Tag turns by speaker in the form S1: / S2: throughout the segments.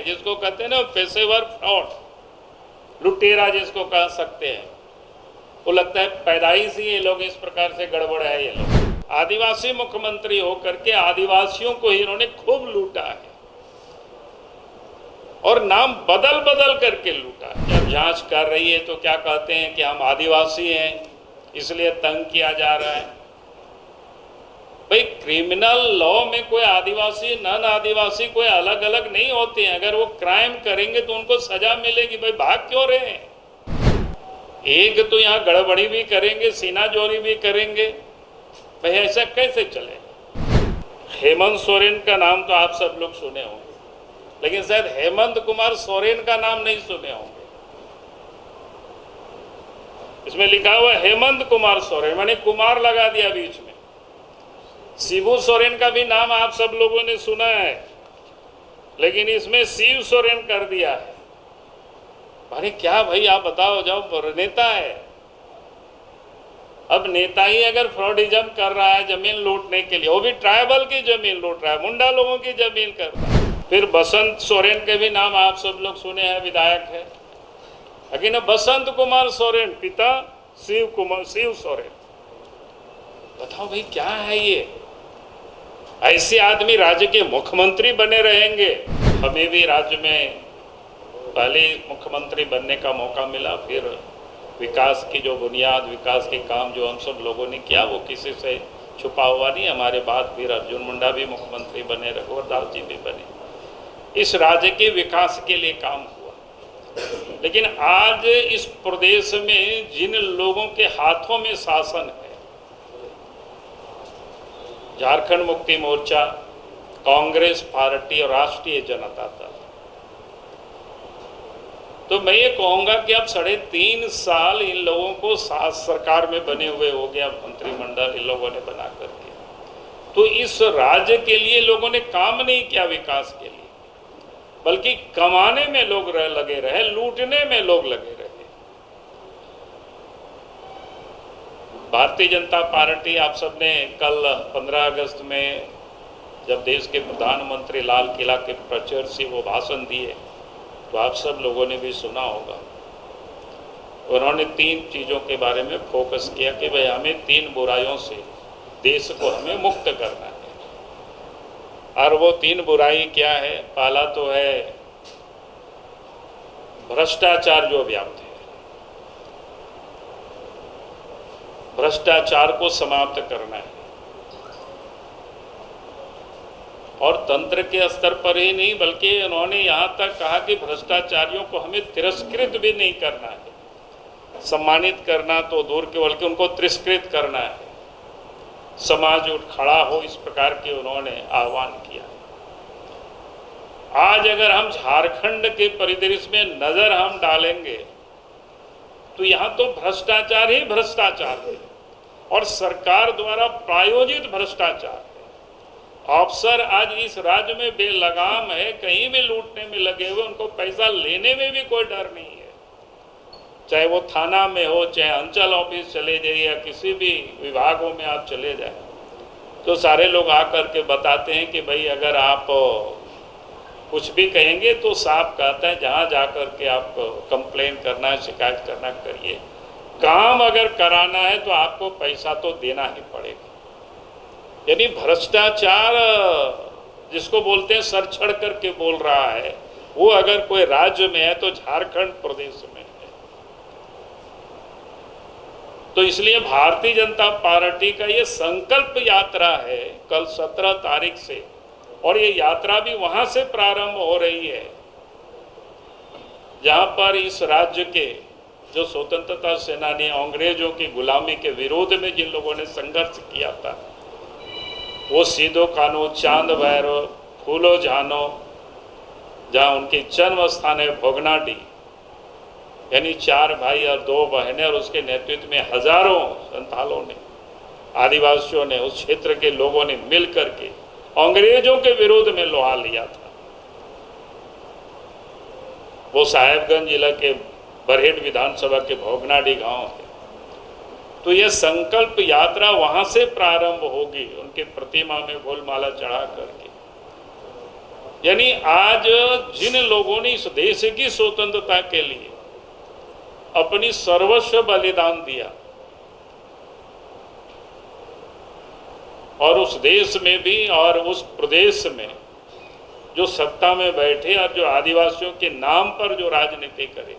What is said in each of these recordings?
S1: जिसको कहते हैं ना पेशेवर फ्रॉड, लुटेरा जिसको कह सकते हैं, वो लगता है पैदाइश ही ये लोग इस प्रकार से गड़बड़ है। ये लोग आदिवासी मुख्यमंत्री होकर के आदिवासियों को ही इन्होंने खूब लूटा है और नाम बदल बदल करके लूटा। जब जांच कर रही है तो क्या कहते हैं कि हम आदिवासी हैं इसलिए तंग किया जा रहा है। भाई क्रिमिनल लॉ में कोई आदिवासी नन आदिवासी कोई अलग अलग नहीं होते हैं। अगर वो क्राइम करेंगे तो उनको सजा मिलेगी। भाई भाग क्यों रहे हैं? एक तो यहाँ गड़बड़ी भी करेंगे, सीना जोरी भी करेंगे। भाई ऐसा कैसे चले? हेमंत सोरेन का नाम तो आप सब लोग सुने होंगे, लेकिन शायद हेमंत कुमार सोरेन का नाम नहीं सुने होंगे। इसमें लिखा हुआ हेमंत कुमार सोरेन, मैंने कुमार लगा दिया बीच में। शिबू सोरेन का भी नाम आप सब लोगों ने सुना है, लेकिन इसमें शिव सोरेन कर दिया है। अरे क्या भाई आप बताओ, जब नेता है, अब नेता ही अगर फ्रॉडिज्म कर रहा है जमीन लूटने के लिए, वो भी ट्राइबल की जमीन लूट रहा है, मुंडा लोगों की जमीन कर रहा है। फिर बसंत सोरेन के भी नाम आप सब लोग सुने हैं, विधायक है। लेकिन बसंत कुमार सोरेन पिता शिव सोरेन, बताओ भाई क्या है ये? ऐसे आदमी राज्य के मुख्यमंत्री बने रहेंगे। हमें भी राज्य में पहले मुख्यमंत्री बनने का मौका मिला, फिर विकास की जो बुनियाद, विकास के काम जो हम सब लोगों ने किया वो किसी से छुपा हुआ नहीं। हमारे बाद फिर अर्जुन मुंडा भी मुख्यमंत्री बने, रघुवर जी भी बने। इस राज्य के विकास के लिए काम हुआ। लेकिन आज इस प्रदेश में जिन लोगों के हाथों में शासन है, झारखंड मुक्ति मोर्चा, कांग्रेस पार्टी और राष्ट्रीय जनता दल, तो मैं ये कहूँगा कि अब 3.5 साल इन लोगों को सरकार में बने हुए हो गया, मंत्रिमंडल इन लोगों ने बना करके, तो इस राज्य के लिए लोगों ने काम नहीं किया विकास के लिए, बल्कि कमाने में लोग लगे रहे, लूटने में लोग लगे रहे। भारतीय जनता पार्टी, आप सबने कल 15 अगस्त में जब देश के प्रधानमंत्री लाल किला के प्रचर से वो भाषण दिए, तो आप सब लोगों ने भी सुना होगा। उन्होंने 3 चीज़ों के बारे में फोकस किया कि भाई हमें 3 बुराइयों से देश को हमें मुक्त करना है। और वो 3 बुराई क्या है? पहला तो है भ्रष्टाचार जो व्याप्त है, भ्रष्टाचार को समाप्त करना है। और तंत्र के स्तर पर ही नहीं, बल्कि उन्होंने यहाँ तक कहा कि भ्रष्टाचारियों को हमें तिरस्कृत भी नहीं करना है, सम्मानित करना तो दूर के, बल्कि उनको तिरस्कृत करना है। समाज उठ खड़ा हो, इस प्रकार के उन्होंने आह्वान किया। आज अगर हम झारखंड के परिदृश्य में नजर हम डालेंगे तो यहाँ तो भ्रष्टाचार ही भ्रष्टाचार है और सरकार द्वारा प्रायोजित भ्रष्टाचार है। अफसर आज इस राज्य में बेलगाम है, कहीं भी लूटने में लगे हुए, उनको पैसा लेने में भी कोई डर नहीं है। चाहे वो थाना में हो, चाहे अंचल ऑफिस चले जाइए या किसी भी विभागों में आप चले जाए, तो सारे लोग आकर के बताते हैं कि भाई अगर आप कुछ भी कहेंगे तो साफ कहता है जहाँ जा कर के आप कंप्लेन करना है, शिकायत करना करिए। काम अगर कराना है तो आपको पैसा तो देना ही पड़ेगा। यानी भ्रष्टाचार जिसको बोलते हैं सर चढ़ करके बोल रहा है, वो अगर कोई राज्य में है तो झारखंड प्रदेश में है। तो इसलिए भारतीय जनता पार्टी का ये संकल्प यात्रा है कल 17 तारीख से, और ये यात्रा भी वहां से प्रारंभ हो रही है जहां पर इस राज्य के जो स्वतंत्रता सेनानी, अंग्रेजों की गुलामी के विरोध में जिन लोगों ने संघर्ष किया था, वो सीधो कानो, चांद भैरव, फूलो जानो, जहाँ उनकी जन्म स्थान है भोगनाडी, यानी 4 भाई और 2 बहनें, और उसके नेतृत्व में हजारों संथालों ने, आदिवासियों ने, उस क्षेत्र के लोगों ने मिल करके अंग्रेजों के विरोध में लोहा लिया था। वो साहेबगंज जिला के बरहेट विधानसभा के भोगनाडी गांव है। तो यह संकल्प यात्रा वहां से प्रारंभ होगी, उनकी प्रतिमा में फूलमाला चढ़ा करके। यानी आज जिन लोगों ने इस देश की स्वतंत्रता के लिए अपनी सर्वस्व बलिदान दिया, और उस देश में भी और उस प्रदेश में जो सत्ता में बैठे और जो आदिवासियों के नाम पर जो राजनीति करे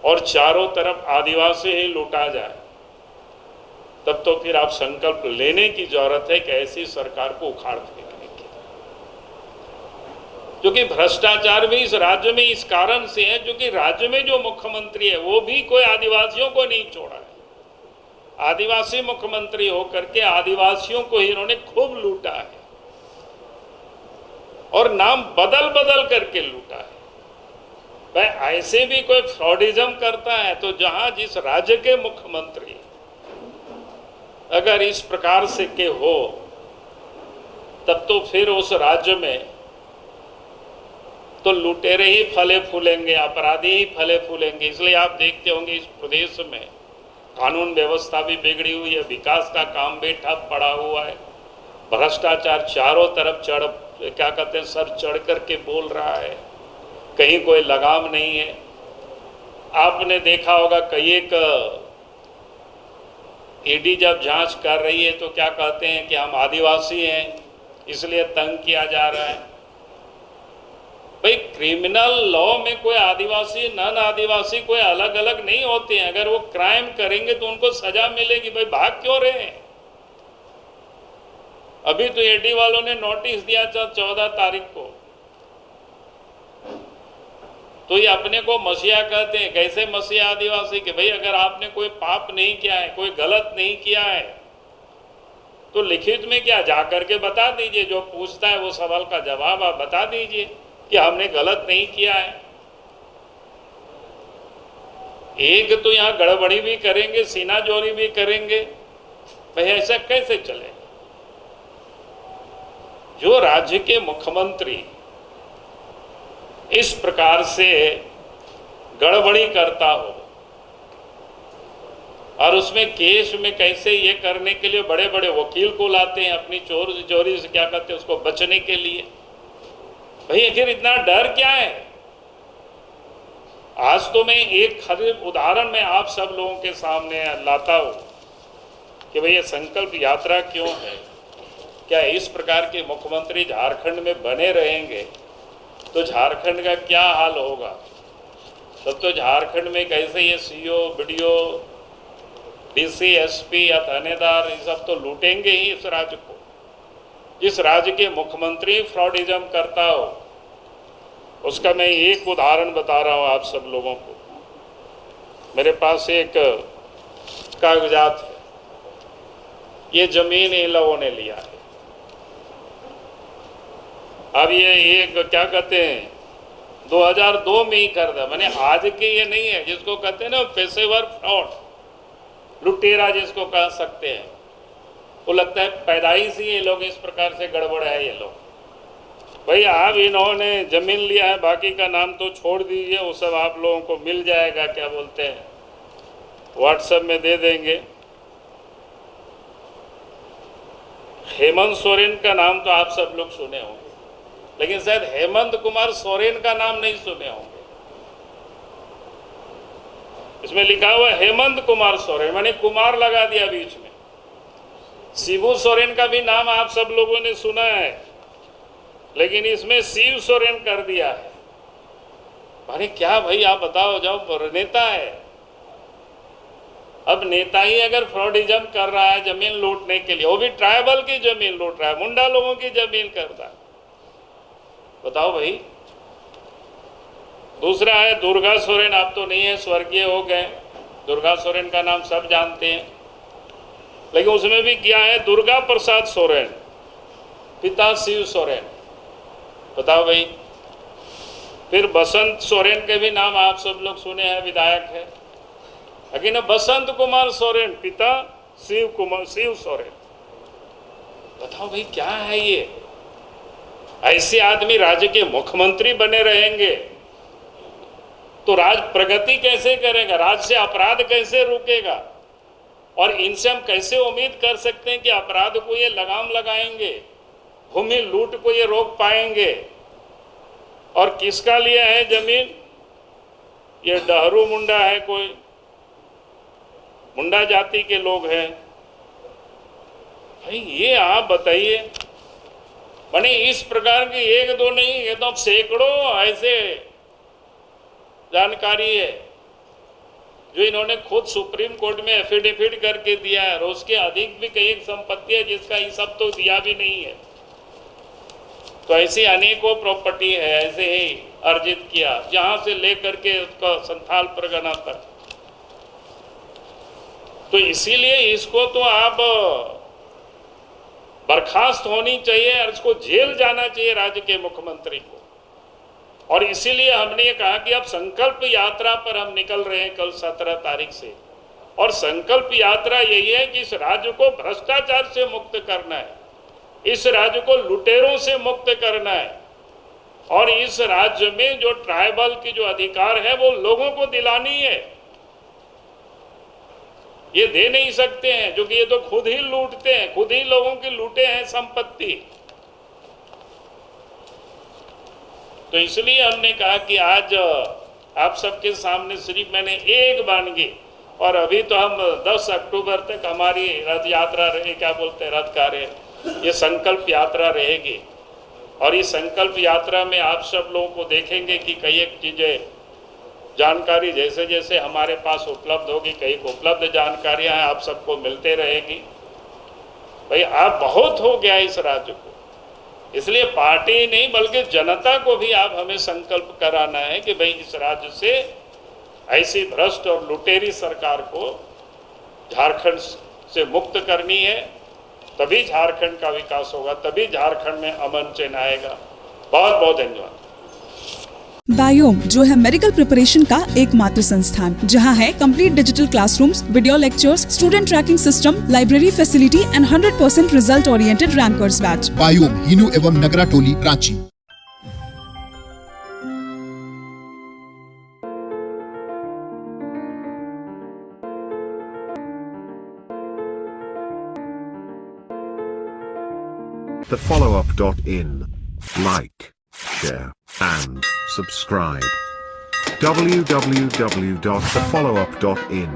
S1: और चारों तरफ आदिवासी ही लूटा जाए, तब तो फिर आप संकल्प लेने की जरूरत है कि ऐसी सरकार को उखाड़ फेंकने की। क्योंकि भ्रष्टाचार भी इस राज्य में इस कारण से है क्योंकि राज्य में जो मुख्यमंत्री है वो भी कोई आदिवासियों को नहीं छोड़ा है। आदिवासी मुख्यमंत्री होकर के आदिवासियों को ही इन्होंने खूब लूटा है और नाम बदल बदल करके लूटा है। भाई ऐसे भी कोई फ्रॉडिज्म करता है तो जहां जिस राज्य के मुख्यमंत्री अगर इस प्रकार से के हो, तब तो फिर उस राज्य में तो लुटेरे ही फले फूलेंगे, अपराधी ही फले फूलेंगे। इसलिए आप देखते होंगे इस प्रदेश में कानून व्यवस्था भी बिगड़ी हुई है, विकास का काम भी ठप पड़ा हुआ है, भ्रष्टाचार चारों तरफ क्या कहते हैं सर चढ़ करके बोल रहा है, कहीं कोई लगाम नहीं है। आपने देखा होगा कई एक ईडी जब जांच कर रही है तो क्या कहते हैं कि हम आदिवासी हैं इसलिए तंग किया जा रहा है। भाई क्रिमिनल लॉ में कोई आदिवासी नन आदिवासी कोई अलग अलग नहीं होते हैं। अगर वो क्राइम करेंगे तो उनको सजा मिलेगी। भाई भाग क्यों रहे हैं? अभी तो ईडी वालों ने नोटिस दिया था 14 तारीख को, तो ये अपने को मसीहा कहते हैं। कैसे मसीहा आदिवासी के? भाई अगर आपने कोई पाप नहीं किया है, कोई गलत नहीं किया है, तो लिखित में क्या जा करके बता दीजिए। जो पूछता है वो सवाल का जवाब आप बता दीजिए कि हमने गलत नहीं किया है। एक तो यहाँ गड़बड़ी भी करेंगे, सीना जोरी भी करेंगे। भाई ऐसा कैसे चले? जो राज्य के मुख्यमंत्री इस प्रकार से गड़बड़ी करता हो और उसमें केस में कैसे ये करने के लिए बड़े बड़े वकील को लाते हैं अपनी चोरी से क्या कहते हैं उसको बचने के लिए। भाई आखिर इतना डर क्या है? आज तो मैं एक खरीद उदाहरण में आप सब लोगों के सामने लाता हूं कि भाई ये संकल्प यात्रा क्यों है। क्या इस प्रकार के मुख्यमंत्री झारखंड में बने रहेंगे तो झारखंड का क्या हाल होगा? तब तो झारखंड में कैसे ये सीओ, बीडीओ, डीसी, एसपी या थानेदार ये सब तो लूटेंगे ही इस राज्य को। जिस राज्य के मुख्यमंत्री फ्रॉडिज्म करता हो, उसका मैं एक उदाहरण बता रहा हूँ आप सब लोगों को। मेरे पास एक कागजात है, ये जमीन इन लोगों ने लिया है। अब ये एक क्या कहते हैं 2002 में ही कर दिया। मैंने आज के ये नहीं है जिसको कहते हैं ना पेशेवर फ्रॉड, लुटेरा जिसको कह सकते हैं। वो लगता है पैदाइश ही ये लोग इस प्रकार से गड़बड़ है ये लोग। भाई आप इन्होंने जमीन लिया है, बाकी का नाम तो छोड़ दीजिए, वो सब आप लोगों को मिल जाएगा। क्या बोलते हैं व्हाट्सएप में दे देंगे। हेमंत सोरेन का नाम तो आप सब लोग सुने होंगे, लेकिन शायद हेमंत कुमार सोरेन का नाम नहीं सुने होंगे। इसमें लिखा हुआ हेमंत कुमार सोरेन, मैंने कुमार लगा दिया बीच में। शिबू सोरेन का भी नाम आप सब लोगों ने सुना है, लेकिन इसमें शिव सोरेन कर दिया है। माने क्या भाई आप बताओ, जब नेता है, अब नेता ही अगर फ्रॉडिज्म कर रहा है जमीन लूटने के लिए, वो भी ट्राइबल की जमीन लूट रहा है, मुंडा लोगों की जमीन करता है, बताओ भाई। दूसरा है दुर्गा सोरेन, आप तो नहीं है, स्वर्गीय हो गए। दुर्गा सोरेन का नाम सब जानते हैं, लेकिन उसमें भी क्या है दुर्गा प्रसाद सोरेन, पिता शिव सोरेन, बताओ भाई। फिर बसंत सोरेन के भी नाम आप सब लोग सुने हैं, विधायक है। लेकिन बसंत कुमार सोरेन, पिता शिव सोरेन, बताओ भाई क्या है ये? ऐसे आदमी राज्य के मुख्यमंत्री बने रहेंगे तो राज्य प्रगति कैसे करेगा? राज्य से अपराध कैसे रुकेगा? और इनसे हम कैसे उम्मीद कर सकते हैं कि अपराध को ये लगाम लगाएंगे? भूमि लूट को ये रोक पाएंगे। और किसका लिया है जमीन? ये डहरू मुंडा है, कोई मुंडा जाति के लोग हैं। भाई ये आप बताइए, माने इस प्रकार की एक दो नहीं, एकदम सैकड़ों ऐसे जानकारी है जो इन्होंने खुद सुप्रीम कोर्ट में एफिडेविट करके दिया है। और उसके अधिक भी कई संपत्ति है जिसका हिसाब तो दिया भी नहीं है। तो ऐसी अनेकों प्रॉपर्टी है ऐसे ही अर्जित किया, जहां से लेकर के उसका संथाल परगना तक। तो इसीलिए इसको तो आप बर्खास्त होनी चाहिए और इसको जेल जाना चाहिए राज्य के मुख्यमंत्री को। और इसीलिए हमने ये कहा कि अब संकल्प यात्रा पर हम निकल रहे हैं कल 17 तारीख से। और संकल्प यात्रा यही है कि इस राज्य को भ्रष्टाचार से मुक्त करना है, इस राज्य को लुटेरों से मुक्त करना है, और इस राज्य में जो ट्राइबल की जो अधिकार है वो लोगों को दिलानी है। ये दे नहीं सकते हैं, जो कि ये तो खुद ही लूटते हैं, खुद ही लोगों की लूटे हैं संपत्ति। तो इसलिए हमने कहा कि आज आप सबके सामने सिर्फ मैंने एक वानगी, और अभी तो हम 10 अक्टूबर तक हमारी रथ यात्रा रहे, क्या बोलते हैं, रथ कार्य, ये संकल्प यात्रा रहेगी। और इस संकल्प यात्रा में आप सब लोगों को देखेंगे कि कई एक चीज़ें जानकारी जैसे जैसे हमारे पास उपलब्ध होगी, कई उपलब्ध जानकारियां हैं आप सबको मिलते रहेगी। भाई आप बहुत हो गया इस राज्य को, इसलिए पार्टी ही नहीं बल्कि जनता को भी आप हमें संकल्प कराना है कि भाई इस राज्य से ऐसी भ्रष्ट और लुटेरी सरकार को झारखंड से मुक्त करनी है। तभी झारखंड का विकास होगा, तभी झारखंड में अमन चैन आएगा। बहुत बहुत धन्यवाद।
S2: बायोम जो है मेडिकल प्रिपरेशन का एकमात्र संस्थान, जहां है complete digital classrooms, video lectures, student tracking system, library facility and 100% result oriented rankers batch.
S3: Biome Hinoo एवं नगरा टोली, Ranchi.
S4: thefollowup.in. Like, share, and subscribe. www.thefollowup.in